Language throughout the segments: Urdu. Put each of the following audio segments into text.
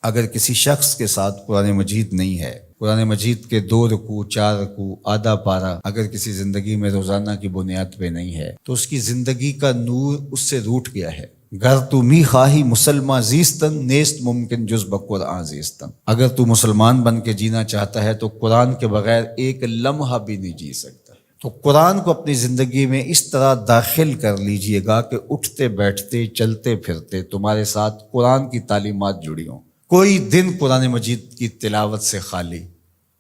اگر کسی شخص کے ساتھ قرآن مجید نہیں ہے، قرآن مجید کے 2 رکوع 4 رکوع آدھا پارہ اگر کسی زندگی میں روزانہ کی بنیاد پہ نہیں ہے تو اس کی زندگی کا نور اس سے روٹھ گیا ہے۔ گر تو می خواہی مسلمہ زیستن نیست ممکن جز بقرآن زیستن، اگر تو مسلمان بن کے جینا چاہتا ہے تو قرآن کے بغیر ایک لمحہ بھی نہیں جی سکتا۔ تو قرآن کو اپنی زندگی میں اس طرح داخل کر لیجئے گا کہ اٹھتے بیٹھتے چلتے پھرتے تمہارے ساتھ قرآن کی تعلیمات جڑی ہوں، کوئی دن قرآن مجید کی تلاوت سے خالی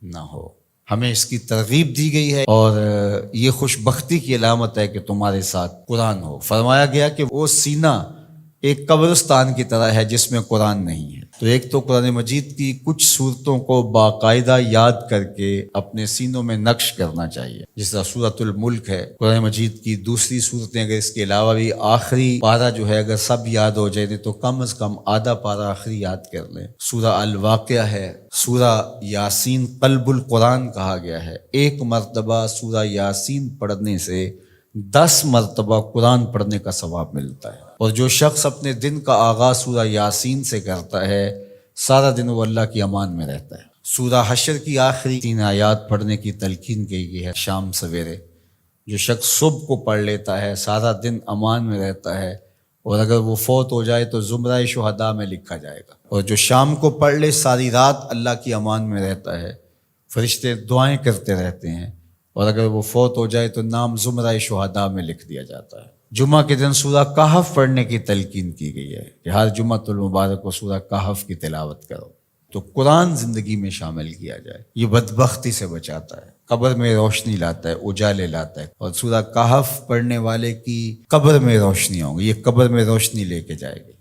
نہ ہو۔ ہمیں اس کی ترغیب دی گئی ہے اور یہ خوش بختی کی علامت ہے کہ تمہارے ساتھ قرآن ہو۔ فرمایا گیا کہ وہ سینہ ایک قبرستان کی طرح ہے جس میں قرآن نہیں ہے۔ تو ایک تو قرآن مجید کی کچھ صورتوں کو باقاعدہ یاد کر کے اپنے سینوں میں نقش کرنا چاہیے، جس طرح سورۃ الملک ہے قرآن مجید کی دوسری صورتیں، اگر اس کے علاوہ بھی آخری پارہ جو ہے اگر سب یاد ہو جائے تو کم از کم آدھا پارہ آخری یاد کر لیں۔ سورہ الواقعہ ہے، سورہ یاسین قلب القرآن کہا گیا ہے، ایک مرتبہ سورہ یاسین پڑھنے سے 10 مرتبہ قرآن پڑھنے کا ثواب ملتا ہے۔ اور جو شخص اپنے دن کا آغاز سورہ یاسین سے کرتا ہے سارا دن وہ اللہ کی امان میں رہتا ہے۔ سورہ حشر کی آخری 3 آیات پڑھنے کی تلقین کی گئی ہے شام سویرے۔ جو شخص صبح کو پڑھ لیتا ہے سارا دن امان میں رہتا ہے، اور اگر وہ فوت ہو جائے تو زمرہ شہداء میں لکھا جائے گا۔ اور جو شام کو پڑھ لے ساری رات اللہ کی امان میں رہتا ہے، فرشتے دعائیں کرتے رہتے ہیں، اور اگر وہ فوت ہو جائے تو نام زمرہ شہداء میں لکھ دیا جاتا ہے۔ جمعہ کے دن سورہ کہف پڑھنے کی تلقین کی گئی ہے کہ ہر جمعۃ المبارک کو سورہ کہف کی تلاوت کرو۔ تو قرآن زندگی میں شامل کیا جائے، یہ بدبختی سے بچاتا ہے، قبر میں روشنی لاتا ہے، اجالے لاتا ہے، اور سورہ کہف پڑھنے والے کی قبر میں روشنی ہوں گی، یہ قبر میں روشنی لے کے جائے گی۔